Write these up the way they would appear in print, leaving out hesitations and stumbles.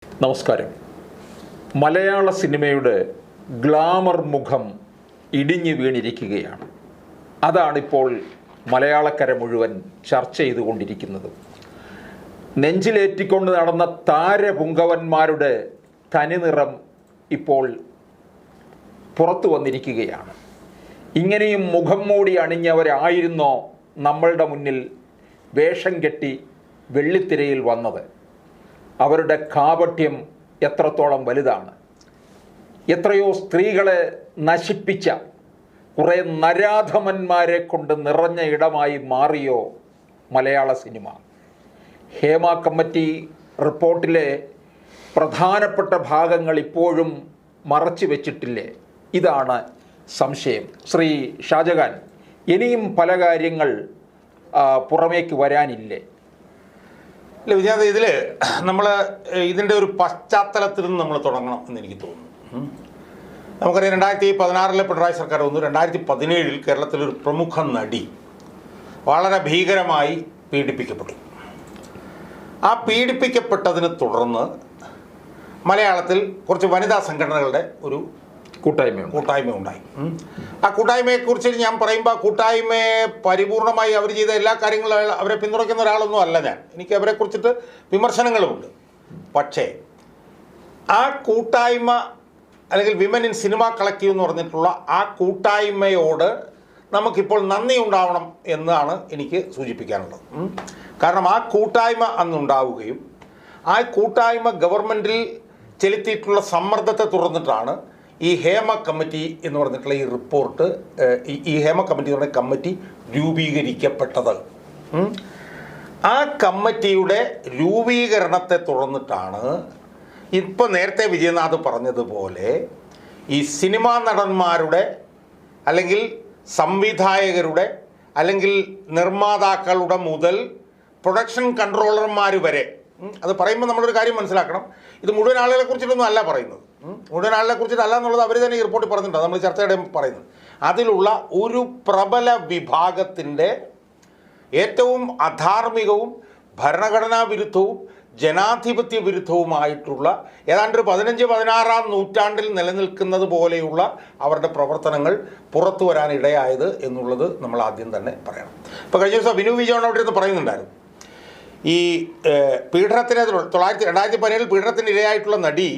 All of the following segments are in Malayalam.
നമസ്കാരം. മലയാള സിനിമയുടെ ഗ്ലാമർ മുഖം ഇടിഞ്ഞു വീണിരിക്കുകയാണ്. അതാണിപ്പോൾ മലയാളക്കര മുഴുവൻ ചർച്ച ചെയ്തുകൊണ്ടിരിക്കുന്നത്. നെഞ്ചിലേറ്റിക്കൊണ്ട് നടന്ന താരപുങ്കവന്മാരുടെ തനിനിറം ഇപ്പോൾ പുറത്തു വന്നിരിക്കുകയാണ്. ഇങ്ങനെയും മുഖം മൂടി അണിഞ്ഞവരായിരുന്നോ നമ്മളുടെ മുന്നിൽ വേഷം കെട്ടി വെള്ളിത്തിരയിൽ വന്നത്? അവരുടെ കാപട്യം എത്രത്തോളം വലുതാണ്. എത്രയോ സ്ത്രീകളെ നശിപ്പിച്ച കുറേ നരാധമന്മാരെ കൊണ്ട് നിറഞ്ഞ ഇടമായി മാറിയോ മലയാള സിനിമ? ഹേമ കമ്മിറ്റി റിപ്പോർട്ടിലെ പ്രധാനപ്പെട്ട ഭാഗങ്ങൾ ഇപ്പോഴും മറച്ചു വെച്ചിട്ടില്ലേ? ഇതാണ് സംശയം. ശ്രീ ഷാജഹാൻ, ഇനിയും പല കാര്യങ്ങൾ പുറമേക്ക് വരാനില്ലേ? ഇല്ല വിജയാന്ത, ഇതിൽ നമ്മൾ ഇതിൻ്റെ ഒരു പശ്ചാത്തലത്തിൽ നിന്ന് നമ്മൾ തുടങ്ങണം എന്ന് എനിക്ക് തോന്നുന്നു. നമുക്കറിയാം, 2016 പിണറായി സർക്കാർ വന്നു. 2017 കേരളത്തിലൊരു പ്രമുഖ നടി വളരെ ഭീകരമായി പീഡിപ്പിക്കപ്പെട്ടു. ആ പീഡിപ്പിക്കപ്പെട്ടതിനെ തുടർന്ന് മലയാളത്തിൽ കുറച്ച് വനിതാ സംഘടനകളുടെ ഒരു കൂട്ടായ്മ ഉണ്ടായി. ആ കൂട്ടായ്മയെക്കുറിച്ച് ഞാൻ പറയുമ്പോൾ, ആ കൂട്ടായ്മയെ പരിപൂർണമായി അവർ ചെയ്ത എല്ലാ കാര്യങ്ങളും അവരെ പിന്തുണയ്ക്കുന്ന ഒരാളൊന്നും അല്ല ഞാൻ. എനിക്ക് അവരെക്കുറിച്ചിട്ട് വിമർശനങ്ങളുമുണ്ട്. പക്ഷേ ആ കൂട്ടായ്മ, അല്ലെങ്കിൽ വിമൻ ഇൻ സിനിമ കളക്റ്റീവ് എന്ന് പറഞ്ഞിട്ടുള്ള ആ കൂട്ടായ്മയോട് നമുക്കിപ്പോൾ നന്ദി ഉണ്ടാവണം എന്നാണ് എനിക്ക് സൂചിപ്പിക്കാനുള്ളത്. കാരണം ആ കൂട്ടായ്മ അന്നുണ്ടാവുകയും ആ കൂട്ടായ്മ ഗവൺമെൻറ്റിൽ ചെലുത്തിയിട്ടുള്ള സമ്മർദ്ദത്തെ തുടർന്നിട്ടാണ് ഈ ഹേമ കമ്മിറ്റി എന്ന് പറഞ്ഞിട്ടുള്ള ഈ റിപ്പോർട്ട്, ഈ ഹേമ കമ്മിറ്റി എന്ന് പറഞ്ഞ കമ്മിറ്റി രൂപീകരിക്കപ്പെട്ടത്. ആ കമ്മിറ്റിയുടെ രൂപീകരണത്തെ തുടർന്നിട്ടാണ് ഇപ്പോൾ നേരത്തെ വിജയനാഥ് പറഞ്ഞതുപോലെ ഈ സിനിമാ നടന്മാരുടെ, അല്ലെങ്കിൽ സംവിധായകരുടെ, അല്ലെങ്കിൽ നിർമ്മാതാക്കളുടെ മുതൽ പ്രൊഡക്ഷൻ കൺട്രോളർമാർ വരെ, അത് പറയുമ്പോൾ നമ്മളൊരു കാര്യം മനസ്സിലാക്കണം, ഇത് മുഴുവൻ ആളുകളെ കുറിച്ചിട്ടൊന്നും അല്ല പറയുന്നത്. മുഴുവൻ ആളുകളെ കുറിച്ചിട്ടല്ല എന്നുള്ളത് അവർ തന്നെ ഈ റിപ്പോർട്ടിൽ പറഞ്ഞിട്ടുണ്ട്, നമ്മൾ ചർച്ചയുടെ പറയുന്നത്. അതിലുള്ള ഒരു പ്രബല വിഭാഗത്തിൻ്റെ ഏറ്റവും അധാർമികവും ഭരണഘടനാ വിരുദ്ധവും ജനാധിപത്യ വിരുദ്ധവുമായിട്ടുള്ള ഏതാണ്ട് ഒരു 15-16 നൂറ്റാണ്ടിൽ നിലനിൽക്കുന്നത് പോലെയുള്ള അവരുടെ പ്രവർത്തനങ്ങൾ പുറത്തു വരാനിടയായത് എന്നുള്ളത് നമ്മൾ ആദ്യം തന്നെ പറയണം. ഇപ്പോൾ കഴിഞ്ഞ ദിവസം വിനു വിജയൻ അവിടെ നിന്ന് പറയുന്നുണ്ടായിരുന്നു, ഈ പീഡനത്തിന് 2017 പീഡനത്തിന് ഇരയായിട്ടുള്ള നടി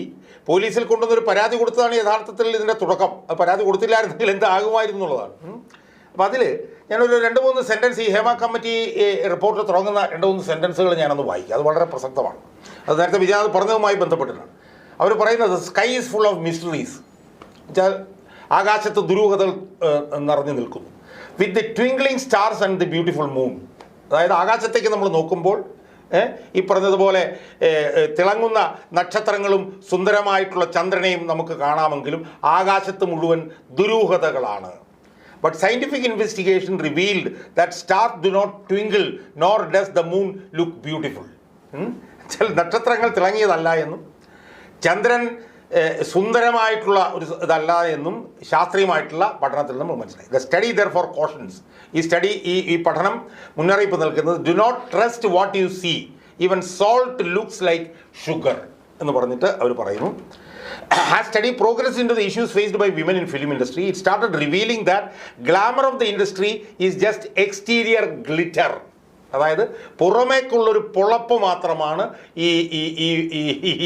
പോലീസിൽ കൊണ്ടുവന്നൊരു പരാതി കൊടുത്തതാണ് യഥാർത്ഥത്തിൽ ഇതിൻ്റെ തുടക്കം. അത് പരാതി കൊടുത്തില്ലായിരുന്നെങ്കിൽ എന്താകുമായിരുന്നു എന്നുള്ളതാണ്. അപ്പോൾ അതിൽ ഞാനൊരു 2-3 സെൻറ്റൻസ്, ഈ ഹേമ കമ്മിറ്റി റിപ്പോർട്ടിൽ തുടങ്ങുന്ന 2-3 സെൻറ്റൻസുകൾ ഞാനൊന്ന് വായിക്കാം. അത് വളരെ പ്രസക്തമാണ്. അത് നേരത്തെ വിജയനാഥ് പറഞ്ഞതുമായി ബന്ധപ്പെട്ടിട്ടാണ്. അവർ പറയുന്നത്, sky is full of mysteries, വെച്ചാൽ ആകാശത്ത് ദുരൂഹതകൾ നിറഞ്ഞു നിൽക്കുന്നു. With the twinkling stars and the beautiful moon. അതായത് ആകാശത്തേക്ക് നമ്മൾ നോക്കുമ്പോൾ ഈ പറഞ്ഞതുപോലെ തിളങ്ങുന്ന നക്ഷത്രങ്ങളും സുന്ദരമായിട്ടുള്ള ചന്ദ്രനെയും നമുക്ക് കാണാമെങ്കിലും ആകാശത്ത് മുഴുവൻ ദുരൂഹതകളാണ്. But scientific investigation revealed that stars do not twinkle nor does the moon look beautiful. നക്ഷത്രങ്ങൾ തിളങ്ങിയതല്ല എന്നും ചന്ദ്രൻ സുന്ദരമായിട്ടുള്ള ഒരു ഇതല്ല എന്നും ശാസ്ത്രീയമായിട്ടുള്ള പഠനത്തിൽ നമ്മൾ മനസ്സിലായി. The study therefore cautions. ഈ പഠനം മുന്നറിയിപ്പ് നൽകുന്നത്, do not trust what you see, even salt looks like sugar എന്ന് പറഞ്ഞിട്ട് അവർ പറയുന്നു. As study progressed into the issues faced by women in film industry, it started revealing that glamour of the industry is just exterior glitter. അതായത് പുറമേക്കുള്ളൊരു പൊളപ്പ് മാത്രമാണ്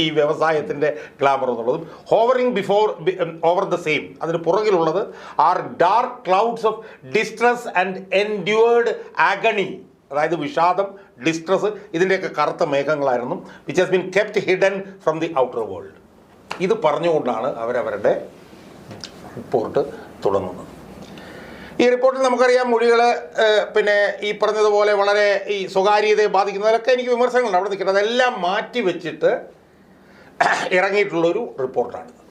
ഈ വ്യവസായത്തിൻ്റെ ഗ്ലാമർ എന്നുള്ളതും. ഹോവറിങ് ഓവർ ദ സെയിം, അതിന് പുറകിലുള്ളത് are dark clouds of distress and endured agony. അതായത് വിഷാദം, ഡിസ്ട്രസ്, ഇതിൻ്റെയൊക്കെ കറുത്ത മേഘങ്ങളായിരുന്നു. Which has been kept hidden from the outer world. ഇത് പറഞ്ഞുകൊണ്ടാണ് അവരവരുടെ റിപ്പോർട്ട് തുടങ്ങുന്നത്. ഈ റിപ്പോർട്ടിൽ നമുക്കറിയാം, മൊഴികൾ പിന്നെ ഈ പറഞ്ഞതുപോലെ വളരെ ഈ സ്വകാര്യതയെ ബാധിക്കുന്നതിലൊക്കെ എനിക്ക് വിമർശനങ്ങളുണ്ട്, അവിടെ നിൽക്കുന്നത്. അതെല്ലാം മാറ്റി വെച്ചിട്ട് ഇറങ്ങിയിട്ടുള്ളൊരു റിപ്പോർട്ടാണിത്.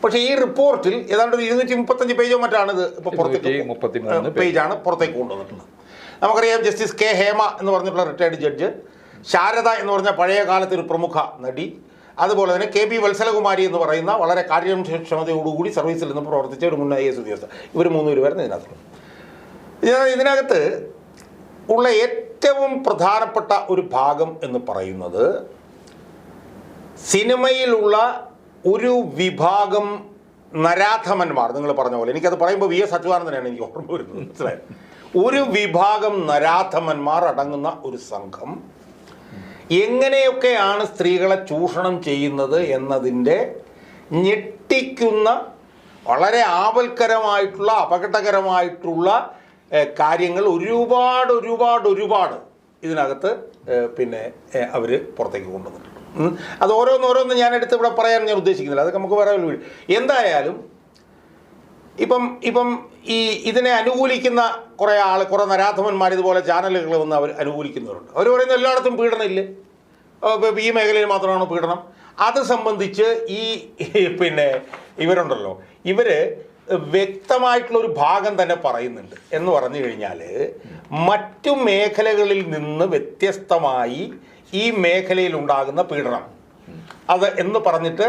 പക്ഷേ ഈ റിപ്പോർട്ടിൽ ഏതാണ്ട് 235 പേജോ മറ്റാണിത് ഇപ്പോൾ പുറത്തേക്ക് പേജാണ് പുറത്തേക്ക് കൊണ്ടുവന്നിട്ടുള്ളത്. നമുക്കറിയാം, ജസ്റ്റിസ് കെ ഹേമ എന്ന് പറഞ്ഞിട്ടുള്ള റിട്ടയർഡ് ജഡ്ജ്, ശാരദ എന്ന് പറഞ്ഞ പഴയ കാലത്തെ ഒരു പ്രമുഖ നടി, അതുപോലെ തന്നെ കെ ബി വത്സലകുമാരി എന്ന് പറയുന്ന വളരെ കാര്യക്ഷമതയോടുകൂടി സർവീസിൽ നിന്ന് പ്രവർത്തിച്ച ഒരു മുൻ IAS ഉദ്യോഗസ്ഥ, ഇവർ 3 പേരാണ് ഇതിനകത്തുള്ളത്. ഇതിനകത്ത് ഉള്ള ഏറ്റവും പ്രധാനപ്പെട്ട ഒരു ഭാഗം എന്ന് പറയുന്നത് സിനിമയിലുള്ള ഒരു വിഭാഗം നരാധമന്മാർ, നിങ്ങൾ പറഞ്ഞ പോലെ, എനിക്കത് പറയുമ്പോൾ വി എസ് അച്യുതാനന്ദനാണ് എനിക്ക് ഓർമ്മ വരുന്നത്, മനസ്സിലായി, ഒരു വിഭാഗം നരാധമന്മാർ അടങ്ങുന്ന ഒരു സംഘം എങ്ങനെയൊക്കെയാണ് സ്ത്രീകളെ ചൂഷണം ചെയ്യുന്നത് എന്നതിൻ്റെ ഞെട്ടിക്കുന്ന, വളരെ ആപൽക്കരമായിട്ടുള്ള, അപകടകരമായിട്ടുള്ള കാര്യങ്ങൾ ഒരുപാട് ഇതിനകത്ത് പിന്നെ അവർ പുറത്തേക്ക് കൊണ്ടുവന്നിട്ടുണ്ട്. അത് ഓരോന്നോരോന്ന് ഞാനെടുത്ത് ഇവിടെ പറയാൻ ഞാൻ ഉദ്ദേശിക്കുന്നില്ല, അതൊക്കെ നമുക്ക് പറയാൻ വീട്. എന്തായാലും ഇപ്പം ഇതിനെ അനുകൂലിക്കുന്ന കുറേ നരാധമന്മാർ ഇതുപോലെ ചാനലുകൾ വന്ന് അവർ അനുകൂലിക്കുന്നവരുണ്ട്. അവർ പറയുന്നത് എല്ലായിടത്തും പീഡനമില്ലേ, ഈ മേഖലയിൽ മാത്രമാണ് പീഡനം. അത് സംബന്ധിച്ച് പിന്നെ ഇവരുണ്ടല്ലോ, ഇവർ വ്യക്തമായിട്ടുള്ളൊരു ഭാഗം തന്നെ പറയുന്നുണ്ട്. എന്ന് പറഞ്ഞു കഴിഞ്ഞാൽ മറ്റു മേഖലകളിൽ നിന്ന് വ്യത്യസ്തമായി ഈ മേഖലയിൽ ഉണ്ടാകുന്ന പീഡനം അത് എന്ന് പറഞ്ഞിട്ട്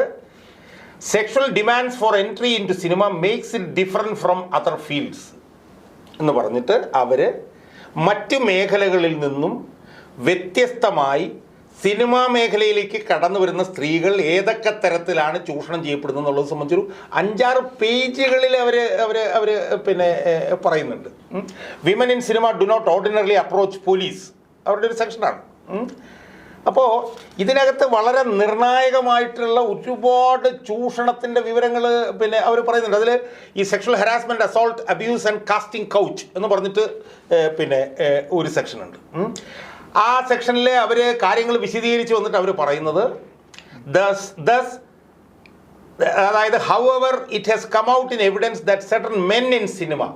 sexual demands for entry into cinema makes it different from other fields എന്ന് പറഞ്ഞിട്ട് അവർ മറ്റു മേഖലകളിൽ നിന്നും വ്യത്യസ്തമായി സിനിമാ മേഖലയിലേക്ക് കടന്നു വരുന്ന സ്ത്രീകൾ ഏതൊക്കെ തരത്തിലാണ് ചൂഷണം ചെയ്യപ്പെടുന്നത് എന്നുള്ളത് സംബന്ധിച്ചൊരു 5-6 പേജുകളിൽ അവർ പിന്നെ പറയുന്നുണ്ട്. Women in cinema do not ordinarily approach police, അവരുടെ ഒരു സെക്ഷനാണ്. അപ്പോൾ ഇതിനകത്ത് വളരെ നിർണായകമായിട്ടുള്ള ഒരുപാട് ചൂഷണത്തിൻ്റെ വിവരങ്ങൾ പിന്നെ അവർ പറയുന്നുണ്ട്. അതിൽ ഈ sexual harassment, assault, abuse and casting couch എന്ന് പറഞ്ഞിട്ട് പിന്നെ ഒരു സെക്ഷനുണ്ട്. ആ സെക്ഷനിൽ അവർ കാര്യങ്ങൾ വിശദീകരിച്ച് വന്നിട്ട് അവർ പറയുന്നത് അതായത് however it has come out in evidence that certain men in cinema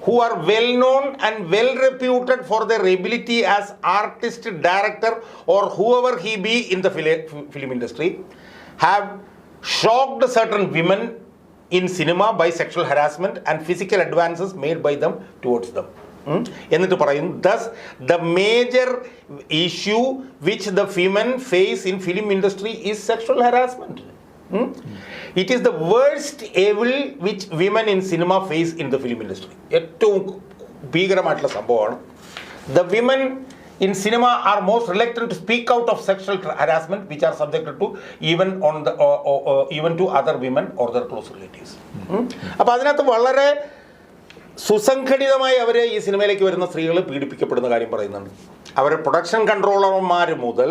who are well known and well reputed for their ability as artist, director or whoever he be in the film industry have shocked certain women in cinema by sexual harassment and physical advances made by them towards them. എന്നിട്ട് പറയും, thus the major issue which the women face in film industry is sexual harassment. It is the worst evil which women in cinema face in the film industry. ഏറ്റവും ഭീകരമായിട്ടുള്ള സംഭവമാണ്. The women in cinema are most reluctant to speak out of sexual harassment which are subjected to even to other women or their close relatives. അപ്പോൾ അതിനകത്ത് വളരെ സുസംഘടിതമായി അവർ ഈ സിനിമയിലേക്ക് വരുന്ന സ്ത്രീകൾ പീഡിപ്പിക്കപ്പെടുന്ന കാര്യം പറയുന്നുണ്ട്. അവരുടെ പ്രൊഡക്ഷൻ കൺട്രോളർമാർ മുതൽ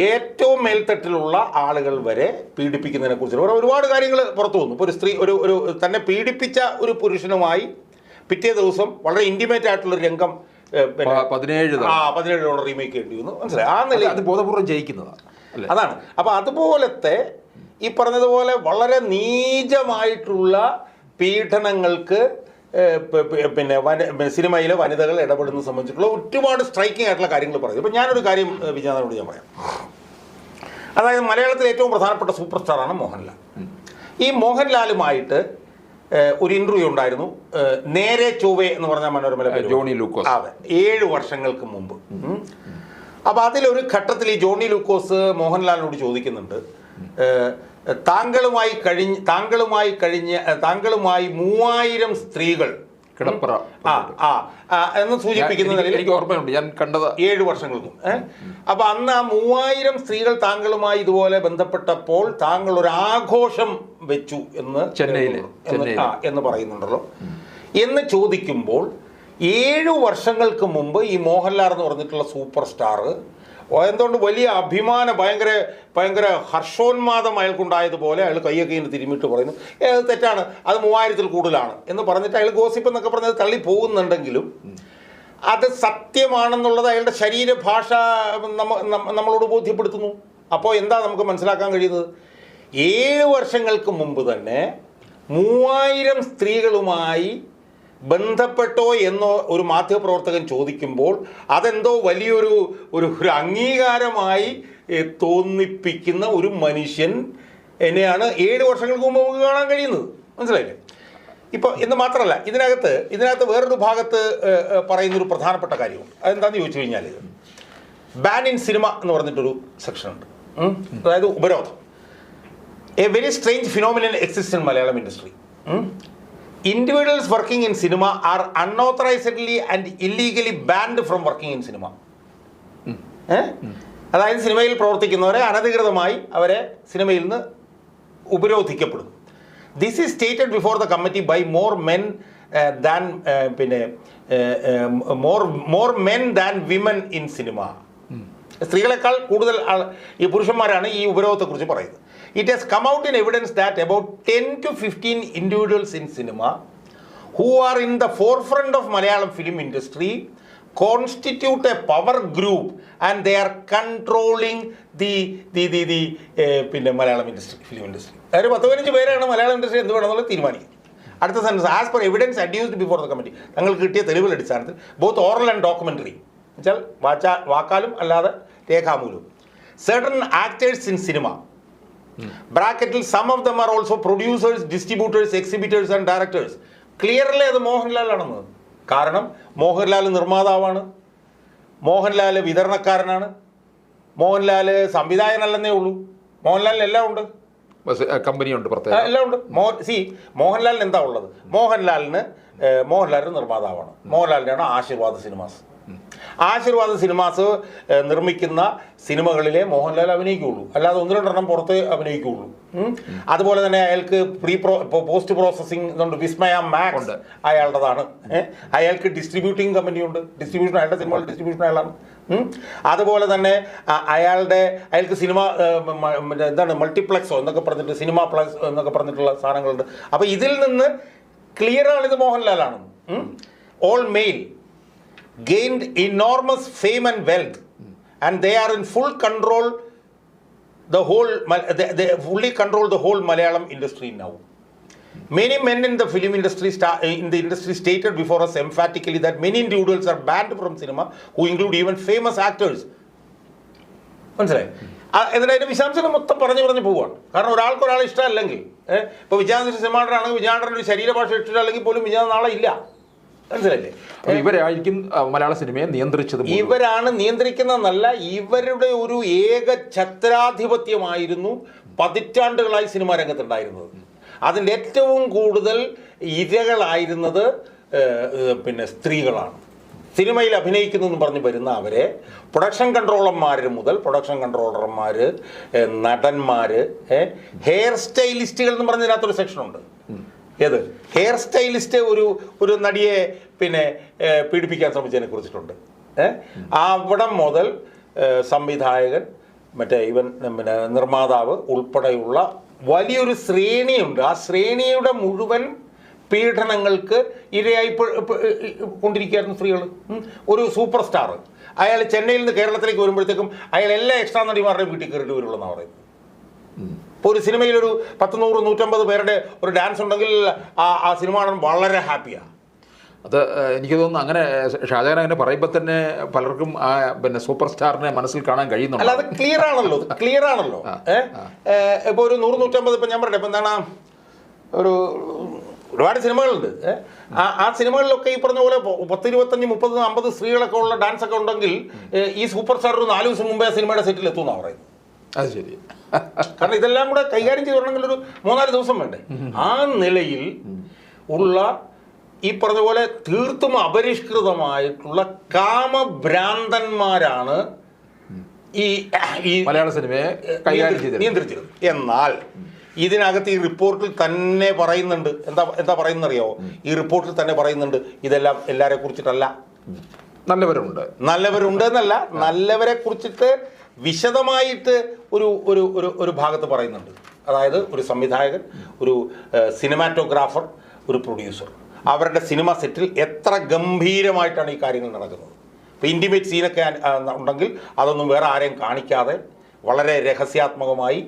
ഏറ്റവും മേൽത്തട്ടിലുള്ള ആളുകൾ വരെ പീഡിപ്പിക്കുന്നതിനെ കുറിച്ച് ഒരുപാട് കാര്യങ്ങൾ പുറത്തു വന്നു. ഇപ്പോൾ ഒരു സ്ത്രീ ഒരു തന്നെ പീഡിപ്പിച്ച ഒരു പുരുഷനുമായി പിറ്റേ ദിവസം വളരെ ഇൻറ്റിമേറ്റ് ആയിട്ടുള്ളൊരു രംഗം 17 റീമേക്ക് ചെയ്യേണ്ടി വന്നു. മനസ്സിലായി? ആ നില അത് ബോധപൂർവ്വം ജയിക്കുന്നതാണ്. അതാണ്. അപ്പോൾ അതുപോലത്തെ ഈ പറഞ്ഞതുപോലെ വളരെ നീചമായിട്ടുള്ള പീഡനങ്ങൾക്ക് പിന്നെ സിനിമയിലെ വനിതകൾ ഇടപെടുന്നത് സംബന്ധിച്ചിട്ടുള്ള ഒരുപാട് സ്ട്രൈക്കിംഗ് ആയിട്ടുള്ള കാര്യങ്ങൾ പറയുന്നത്. ഇപ്പോൾ ഞാനൊരു കാര്യം വിജയനാഥനോട് ഞാൻ പറയാം. അതായത് മലയാളത്തിലെ ഏറ്റവും പ്രധാനപ്പെട്ട സൂപ്പർ സ്റ്റാറാണ് മോഹൻലാൽ. ഈ മോഹൻലാലുമായിട്ട് ഒരു ഇൻ്റർവ്യൂ ഉണ്ടായിരുന്നു, നേരെ ചൊവ്വേ എന്ന് പറഞ്ഞ മനോരമയിലെ ജോണി ലൂക്കോസ്. അതെ, 7 വർഷങ്ങൾക്ക് മുമ്പ്. അപ്പോൾ അതിലൊരു ഘട്ടത്തിൽ ഈ ജോണി ലൂക്കോസ് മോഹൻലാലിനോട് ചോദിക്കുന്നുണ്ട്, താങ്കളുമായി 3000 സ്ത്രീകൾ കിടപ്പറ എന്ന് സൂചിപ്പിക്കുന്ന എനിക്ക് ഓർമ്മയുണ്ട്, ഞാൻ കണ്ടത് 7 വർഷങ്ങൾക്കും. അപ്പൊ അന്ന് ആ 3000 സ്ത്രീകൾ താങ്കളുമായി ഇതുപോലെ ബന്ധപ്പെട്ടപ്പോൾ താങ്കൾ ഒരു ആഘോഷം വെച്ചു എന്ന് പറയുന്നുണ്ടല്ലോ. എന്ന് ചോദിക്കുമ്പോൾ 7 വർഷങ്ങൾക്ക് മുമ്പ് ഈ മോഹൻലാൽ എന്ന് പറഞ്ഞിട്ടുള്ള സൂപ്പർ സ്റ്റാർ എന്തുകൊണ്ട് വലിയ അഭിമാനം, ഭയങ്കര ഹർഷോന്മാദം അയാൾക്കുണ്ടായതുപോലെ അയാൾ കയ്യൊക്കെ ഇങ്ങനെ തിരുമിട്ട് പറയുന്നു, അത് തെറ്റാണ്, അത് 3000-ൽ കൂടുതലാണ് എന്ന് പറഞ്ഞിട്ട് അയാൾ ഗോസിപ്പ് എന്നൊക്കെ പറഞ്ഞത് തള്ളി പോകുന്നുണ്ടെങ്കിലും അത് സത്യമാണെന്നുള്ളത് അയാളുടെ ശരീരഭാഷ നമ്മളോട് ബോധ്യപ്പെടുത്തുന്നു. അപ്പോൾ എന്താ നമുക്ക് മനസ്സിലാക്കാൻ കഴിയുന്നത്? 7 വർഷങ്ങൾക്ക് മുമ്പ് തന്നെ 3000 സ്ത്രീകളുമായി ബന്ധപ്പെട്ടോ എന്നോ ഒരു മാധ്യമപ്രവർത്തകൻ ചോദിക്കുമ്പോൾ അതെന്തോ വലിയൊരു ഒരു അംഗീകാരമായി തോന്നിപ്പിക്കുന്ന ഒരു മനുഷ്യൻ എന്നെയാണ് 7 വർഷങ്ങൾക്ക് മുമ്പ് നമുക്ക് കാണാൻ കഴിയുന്നത്. മനസ്സിലായില്ലേ? ഇപ്പോൾ എന്ന് മാത്രമല്ല, ഇതിനകത്ത് വേറൊരു ഭാഗത്ത് പറയുന്നൊരു പ്രധാനപ്പെട്ട കാര്യമുണ്ട്. അതെന്താണെന്ന് ചോദിച്ചു കഴിഞ്ഞാൽ, ബാൻ ഇൻ സിനിമ എന്ന് പറഞ്ഞിട്ടൊരു സെക്ഷനുണ്ട്. അതായത് ഉപരോധം. A very strange phenomenon exist in Malayalam industry. Individuals working in cinema are unauthorizedly and illegally banned from working in cinema. അതായത് സിനിമയിൽ പ്രവർത്തിക്കുന്നവരെ അനധികൃതമായി അവരെ സിനിമയിൽ നിന്ന് ഉപരോധിക്കപ്പെടും. This is stated before the committee by more men than more men than women in cinema. സ്ത്രീകളെക്കാൾ കൂടുതൽ ഈ പുരുഷന്മാരാണ് ഈ ഉപരോധത്തെക്കുറിച്ച് പറയുന്നത്. It has come out in evidence that about 10 to 15 individuals in cinema who are in the forefront of Malayalam film industry constitute a power group and they are controlling the പിന്നെ മലയാളം ഫിലിം ഇൻഡസ്ട്രി. അതായത് 10-15 പേരാണ് മലയാളം ഇൻഡസ്ട്രി എന്ത് വേണമെന്നുള്ളത് തീരുമാനിക്കും. അടുത്ത sentence, as per evidence adduced before the committee, തങ്ങൾക്ക് കിട്ടിയ തെളിവുകളുടെ അടിസ്ഥാനത്തിൽ ബോത്ത് ഓറൽ ആൻഡ് ഡോക്യുമെൻ്ററി എന്നുവെച്ചാൽ വാക്കാലും അല്ലാതെ രേഖാമൂലവും certain actors in cinema ബ്രാക്കറ്റിൽ some of them are also producers, distributors, exhibitors and directors. Clearly അത് മോഹൻലാലാണെന്ന്. കാരണം മോഹൻലാൽ നിർമ്മാതാവാണ്, മോഹൻലാൽ വിതരണക്കാരനാണ്, മോഹൻലാൽ സംവിധായകനല്ലെന്നേ ഉള്ളൂ, മോഹൻലാലിന് എല്ലാം ഉണ്ട്, കമ്പനിയുണ്ട്, പ്രത്യേകം എല്ലാം ഉണ്ട്. മോഹൻലാലിന് എന്താ ഉള്ളത്? മോഹൻലാലിന് നിർമ്മാതാവാണ്. മോഹൻലാലിൻ്റെയാണ് ആശീർവാദ സിനിമാസ്. ആശീർവാദ സിനിമാസ് നിർമ്മിക്കുന്ന സിനിമകളിലെ മോഹൻലാൽ അഭിനയിക്കുകയുള്ളൂ, അല്ലാതെ 1-2 പുറത്ത് അഭിനയിക്കുകയുള്ളൂ. അതുപോലെ തന്നെ അയാൾക്ക് പോസ്റ്റ് പ്രോസസ്സിംഗ് ഇതുണ്ട്, വിസ്മയ മാക്സ് അയാളുടേതാണ്. അയാൾക്ക് ഡിസ്ട്രിബ്യൂട്ടിംഗ് കമ്പനിയുണ്ട്, ഡിസ്ട്രിബ്യൂഷൻ അയാളുടെ സിനിമകൾ ഡിസ്ട്രിബ്യൂഷൻ അയാളാണ്. അതുപോലെ തന്നെ അയാൾക്ക് സിനിമ എന്താണ് മൾട്ടിപ്ലക്സോ എന്നൊക്കെ പറഞ്ഞിട്ട് സിനിമ പ്ലക്സ് എന്നൊക്കെ പറഞ്ഞിട്ടുള്ള സാധനങ്ങളുണ്ട്. അപ്പോൾ ഇതിൽ നിന്ന് ക്ലിയറാണ് ഇത് മോഹൻലാലാണ്. All male gained enormous fame and wealth and they are in full control they fully control the whole Malayalam industry now. Many men in the film industry stated before us emphatically that many individuals are banned from cinema who include even famous actors. മനസ്സിലായി? എന്നിട്ട് അതിൻ്റെ വിശദാംശങ്ങൾ മൊത്തം പറഞ്ഞു പോവുകയാണ്. കാരണം ഒരാൾക്കൊരാളെ ഇഷ്ടമല്ലെങ്കിൽ, ഇപ്പോൾ വിജയാനന്ദ സിനിമാടനാണെങ്കിൽ വിജയാനന്ദൻ്റെ ഒരു ശരീരഭാഷ ഇഷ്ടമല്ലെങ്കിൽ പോലും വിജയാനന്ദ നാളെ ഇല്ല. മനസ്സിലല്ലേ? ഇവരായിരിക്കും മലയാള സിനിമയെ നിയന്ത്രിച്ചത്. ഇവരാണ് നിയന്ത്രിക്കുന്നതെന്നല്ല, ഇവരുടെ ഒരു ഏക ഛത്രാധിപത്യമായിരുന്നു പതിറ്റാണ്ടുകളായി സിനിമാ രംഗത്തുണ്ടായിരുന്നത്. അതിൻ്റെ ഏറ്റവും കൂടുതൽ ഇരകളായിരുന്നത് പിന്നെ സ്ത്രീകളാണ്. സിനിമയിൽ അഭിനയിക്കുന്നു എന്ന് പറഞ്ഞ് വരുന്ന അവരെ പ്രൊഡക്ഷൻ കൺട്രോളർമാർ മുതൽ നടന്മാർ, ഹെയർ സ്റ്റൈലിസ്റ്റുകൾ എന്ന് പറഞ്ഞതിനകത്തൊരു സെക്ഷനുണ്ട്. ഏത് ഹെയർ സ്റ്റൈലിസ്റ്റ് ഒരു നടിയെ പിന്നെ പീഡിപ്പിക്കാൻ ശ്രമിച്ചതിനെ കുറിച്ചിട്ടുണ്ട്. അവിടെ മുതൽ സംവിധായകൻ, ഇവൻ പിന്നെ നിർമ്മാതാവ് ഉൾപ്പെടെയുള്ള വലിയൊരു ശ്രേണിയുണ്ട്. ആ ശ്രേണിയുടെ മുഴുവൻ പീഡനങ്ങൾക്ക് ഇരയായി കൊണ്ടിരിക്കുകയായിരുന്നു സ്ത്രീകൾ. ഒരു സൂപ്പർ സ്റ്റാർ അയാൾ ചെന്നൈയിൽ നിന്ന് കേരളത്തിലേക്ക് വരുമ്പോഴത്തേക്കും അയാൾ എല്ലാ എക്സ്ട്രാ നടിമാരുടെയും വീട്ടിൽ കയറിയിട്ട് വരുള്ളൂ എന്നാണ് പറയുന്നത്. ഇപ്പോൾ ഒരു സിനിമയിൽ ഒരു 100-150 പേരുടെ ഒരു ഡാൻസ് ഉണ്ടെങ്കിൽ ആ സിനിമ വളരെ ഹാപ്പിയാണ്. അത് എനിക്ക് തോന്നുന്നു അങ്ങനെ ഷാജഹാൻ അങ്ങനെ പറയുമ്പോൾ തന്നെ പലർക്കും ആ പിന്നെ സൂപ്പർ സ്റ്റാറിനെ മനസ്സിൽ കാണാൻ കഴിയുന്നുണ്ട്. അല്ല, അത് ക്ലിയർ ആണല്ലോ. ഇപ്പോൾ ഒരു 100-150 ഇപ്പം ഞാൻ പറയട്ടെ, ഇപ്പം എന്താണ് ഒരുപാട് സിനിമകളുണ്ട്. ആ സിനിമകളിലൊക്കെ ഈ പറഞ്ഞ പോലെ 10, 25, 30, 50 സ്ത്രീകളൊക്കെ ഉള്ള ഡാൻസ് ഒക്കെ ഉണ്ടെങ്കിൽ ഈ സൂപ്പർ സ്റ്റാർ ഒരു 4 ദിവസം മുമ്പേ ആ സിനിമയുടെ സെറ്റിൽ എത്തുമെന്നാണ് പറയുന്നത്. അത് ശരി. കാരണം ഇതെല്ലാം കൂടെ കൈകാര്യം ചെയ്തിട്ടുണ്ടെങ്കിൽ ഒരു 3-4 ദിവസം വേണ്ടേ. ആ നിലയിൽ ഉള്ള ഈ പറഞ്ഞ പോലെ തീർത്തും അപരിഷ്കൃതമായിട്ടുള്ള കാമഭ്രാന്തന്മാരാണ് ഈ മലയാള സിനിമയെ നിയന്ത്രിച്ചത്. എന്നാൽ ഇതിനകത്ത് ഈ റിപ്പോർട്ടിൽ തന്നെ പറയുന്നുണ്ട്, എന്താ പറയുന്നറിയാവോ? ഈ റിപ്പോർട്ടിൽ തന്നെ പറയുന്നുണ്ട് ഇതെല്ലാം എല്ലാവരെ കുറിച്ചിട്ടല്ല, നല്ലവരുണ്ട് എന്നല്ല, നല്ലവരെ കുറിച്ചിട്ട് വിശദമായിട്ട് ഒരു ഭാഗത്ത് പറയുന്നുണ്ട്. അതായത് ഒരു സംവിധായകൻ, ഒരു സിനിമാറ്റോഗ്രാഫർ, ഒരു പ്രൊഡ്യൂസർ, അവരുടെ സിനിമ സെറ്റിൽ എത്ര ഗംഭീരമായിട്ടാണ് ഈ കാര്യങ്ങൾ നടക്കുന്നത്. ഇപ്പോൾ ഇൻറ്റിമേറ്റ് സീനൊക്കെ ഉണ്ടെങ്കിൽ അതൊന്നും വേറെ ആരെയും കാണിക്കാതെ വളരെ രഹസ്യാത്മകമായി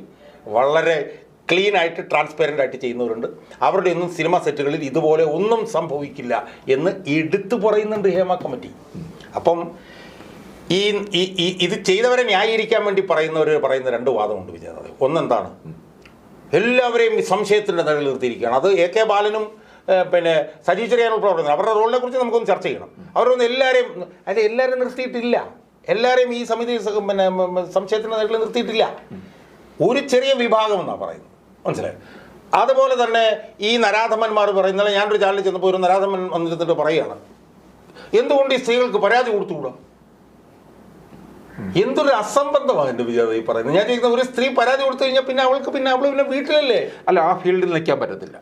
വളരെ ക്ലീൻ ആയിട്ട് ട്രാൻസ്പെറൻ്റ് ആയിട്ട് ചെയ്യുന്നവരുണ്ട്. അവരുടെ ഒന്നും സിനിമ സെറ്റുകളിൽ ഇതുപോലെ ഒന്നും സംഭവിക്കില്ല എന്ന് എടുത്തു പറയുന്നുണ്ട് ഹേമ കമ്മിറ്റി. അപ്പം ഇത് ചെയ്തവരെ ന്യായീകരിക്കാൻ വേണ്ടി പറയുന്ന 2 വാദമുണ്ട് വിജയനാഥ്. ഒന്നെന്താണ്, എല്ലാവരെയും സംശയത്തിൻ്റെ നിഴൽ നിർത്തിയിരിക്കുകയാണ്. അത് AK ബാലനും പിന്നെ സജി ചെറിയാനുള്ള പ്രവർത്തനം, അവരുടെ റോളിനെ കുറിച്ച് നമുക്കൊന്ന് ചർച്ച ചെയ്യണം. അവരൊന്നും എല്ലാവരെയും നിർത്തിയിട്ടില്ല, എല്ലാവരെയും ഈ സമിതി പിന്നെ സംശയത്തിൻ്റെ നിഴൽ നിർത്തിയിട്ടില്ല. ഒരു ചെറിയ വിഭാഗം എന്നാണ് പറയുന്നത്, മനസ്സിലായി? അതുപോലെ തന്നെ ഈ നരാധമന്മാർ പറയുന്നത്, ഞാനൊരു ചാനലിൽ ചെന്നപ്പോൾ ഒരു നരാധമൻ വന്നിരുന്നിട്ട് പറയുകയാണ്, എന്തുകൊണ്ട് ഈ സ്ത്രീകൾക്ക് പരാതി കൊടുത്തുകൂടാ? എന്തൊരു അസംബന്ധമാണ് എൻ്റെ വിജാത ഈ പറയുന്നത്. ഞാൻ ചോദിക്കുന്ന, ഒരു സ്ത്രീ പരാതി കൊടുത്തു കഴിഞ്ഞാൽ പിന്നെ അവൾ പിന്നെ വീട്ടിലല്ലേ? അല്ല, ആ ഫീൽഡിൽ നിൽക്കാൻ പറ്റത്തില്ല,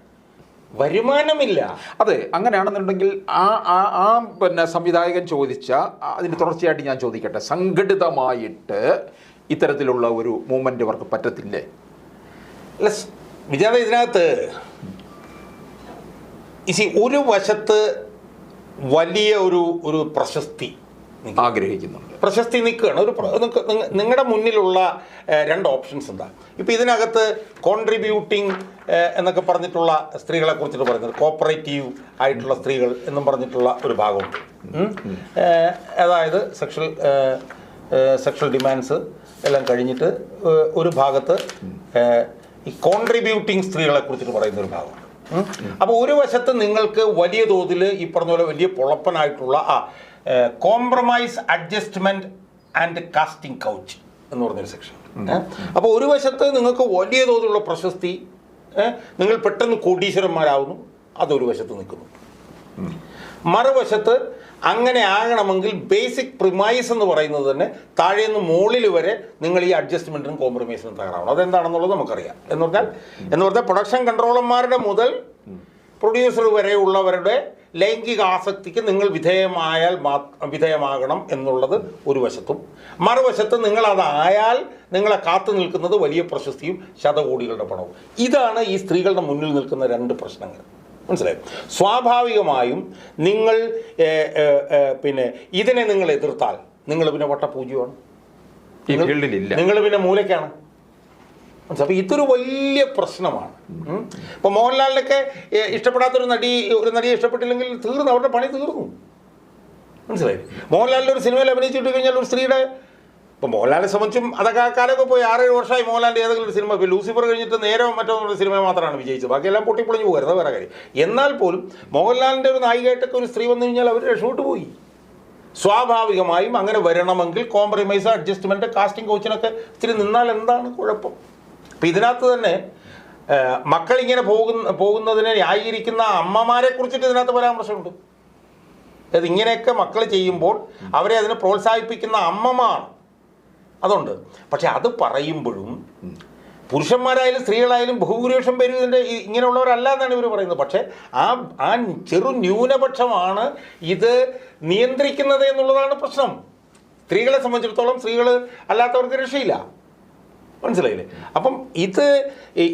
വരുമാനമില്ല. അതെ. അങ്ങനെയാണെന്നുണ്ടെങ്കിൽ ആ പിന്നെ സംവിധായകൻ ചോദിച്ച അതിന് തുടർച്ചയായിട്ട് ഞാൻ ചോദിക്കട്ടെ, സംഘടിതമായിട്ട് ഇത്തരത്തിലുള്ള ഒരു മൂവ്മെന്റ് അവർക്ക് പറ്റത്തില്ലേ? അല്ല വിജാത, ഇതിനകത്ത് ഒരു വശത്ത് വലിയ ഒരു പ്രശസ്തി ആഗ്രഹിക്കുന്നുണ്ട്, പ്രശസ്തി നിൽക്കുകയാണ്. നിങ്ങളുടെ മുന്നിലുള്ള രണ്ട് ഓപ്ഷൻസ് എന്താ? ഇപ്പം ഇതിനകത്ത് കോൺട്രിബ്യൂട്ടിങ് എന്നൊക്കെ പറഞ്ഞിട്ടുള്ള സ്ത്രീകളെ കുറിച്ചിട്ട് പറയുന്നത്, കോപ്പറേറ്റീവ് ആയിട്ടുള്ള സ്ത്രീകൾ എന്നും പറഞ്ഞിട്ടുള്ള ഒരു ഭാഗമുണ്ട്. അതായത് സെക്ഷൽ ഡിമാൻഡ്സ് എല്ലാം കഴിഞ്ഞിട്ട് ഒരു ഭാഗത്ത് ഈ കോൺട്രിബ്യൂട്ടിങ് സ്ത്രീകളെ കുറിച്ചിട്ട് പറയുന്ന ഒരു ഭാഗമുണ്ട്. അപ്പോൾ ഒരു വശത്ത് നിങ്ങൾക്ക് വലിയ തോതിൽ ഈ പറഞ്ഞ പോലെ വലിയ പൊളപ്പനായിട്ടുള്ള compromise adjustment and casting couch എന്ന് പറഞ്ഞൊരു സെക്ഷൻ. അപ്പോൾ ഒരു വശത്ത് നിങ്ങൾക്ക് വലിയ തോതിലുള്ള പ്രശസ്തി, നിങ്ങൾ പെട്ടെന്ന് കോടീശ്വരന്മാരാവുന്നു, അതൊരു വശത്ത് നിൽക്കുന്നു. മറുവശത്ത് അങ്ങനെ ആകണമെങ്കിൽ ബേസിക് പ്രിമൈസ് എന്ന് പറയുന്നത് തന്നെ താഴെ നിന്ന് മുകളിൽ വരെ നിങ്ങൾ ഈ അഡ്ജസ്റ്റ്മെൻറ്റിനും കോംപ്രമൈസിനും തയ്യാറാവണം. അതെന്താണെന്നുള്ളത് നമുക്കറിയാം. എന്ന് പറഞ്ഞാൽ പ്രൊഡക്ഷൻ കൺട്രോളർമാരുടെ മുതൽ പ്രൊഡ്യൂസർ വരെയുള്ളവരുടെ ലൈംഗിക ആസക്തിക്ക് നിങ്ങൾ വിധേയമാകണം എന്നുള്ളത് ഒരു വശത്തും, മറുവശത്ത് നിങ്ങളതായാൽ നിങ്ങളെ കാത്തു നിൽക്കുന്നത് വലിയ പ്രശസ്തിയും ശതകോടികളുടെ പണവും. ഇതാണ് ഈ സ്ത്രീകളുടെ മുന്നിൽ നിൽക്കുന്ന രണ്ട് പ്രശ്നങ്ങൾ. മനസ്സിലായി? സ്വാഭാവികമായും നിങ്ങൾ ഇതിനെ നിങ്ങൾ എതിർത്താൽ നിങ്ങൾ പിന്നെ വട്ടപൂജ്യമാണ്, നിങ്ങൾ പിന്നെ മൂലയ്ക്കാണ്. അപ്പോൾ ഇതൊരു വലിയ പ്രശ്നമാണ്. ഇപ്പോൾ മോഹൻലാലിനൊക്കെ ഇഷ്ടപ്പെടാത്തൊരു നടിയെ ഇഷ്ടപ്പെട്ടില്ലെങ്കിൽ തീർന്നു, അവരുടെ പണി തീർന്നു. മനസ്സിലായി? മോഹൻലാലിൻ്റെ ഒരു സിനിമയിൽ അഭിനയിച്ചിട്ട് കഴിഞ്ഞാൽ ഒരു സ്ത്രീയുടെ, ഇപ്പോൾ മോഹൻലാലിനെ സംബന്ധിച്ചും അതൊക്കെ ആ കാലമൊക്കെ പോയി 6-7 വർഷമായി മോഹൻലാലിൻ്റെ ഏതെങ്കിലും ഒരു സിനിമ, ഇപ്പോൾ ലൂസിഫർ കഴിഞ്ഞിട്ട് നേരെ മറ്റോ സിനിമ മാത്രമാണ് വിജയിച്ചത്, ബാക്കിയെല്ലാം പൊട്ടിപ്പൊളിഞ്ഞ് പോകുന്നത് വേറെ കാര്യം. എന്നാൽ പോലും മോഹൻലാലിൻ്റെ ഒരു നായികയായിട്ടൊക്കെ ഒരു സ്ത്രീ വന്നു കഴിഞ്ഞാൽ അവർ രക്ഷപ്പെട്ടു പോയി. സ്വാഭാവികമായും അങ്ങനെ വരണമെങ്കിൽ കോംപ്രമൈസ്, അഡ്ജസ്റ്റ്മെൻറ്റ്, കാസ്റ്റിംഗ് കോച്ചിനൊക്കെ ഇത്തിരി നിന്നാൽ എന്താണ് കുഴപ്പം? അപ്പം ഇതിനകത്ത് തന്നെ മക്കളിങ്ങനെ പോകുന്നതിനെ ന്യായീകരിക്കുന്ന അമ്മമാരെ കുറിച്ചിട്ട് ഇതിനകത്ത് പരാമർശമുണ്ട്. അത് ഇങ്ങനെയൊക്കെ മക്കൾ ചെയ്യുമ്പോൾ അവരെ അതിനെ പ്രോത്സാഹിപ്പിക്കുന്ന അമ്മമാർ അതുണ്ട്. പക്ഷെ അത് പറയുമ്പോഴും പുരുഷന്മാരായാലും സ്ത്രീകളായാലും ബഹുഭൂരിപക്ഷം പേരും ഇതിൻ്റെ ഇങ്ങനെയുള്ളവരല്ല എന്നാണ് ഇവർ പറയുന്നത്. പക്ഷേ ആ ചെറു ന്യൂനപക്ഷമാണ് ഇത് നിയന്ത്രിക്കുന്നത് എന്നുള്ളതാണ് പ്രശ്നം. സ്ത്രീകളെ സംബന്ധിച്ചിടത്തോളം സ്ത്രീകൾ അല്ലാത്തവർക്ക് രക്ഷയില്ല. മനസ്സിലായില്ലേ? അപ്പം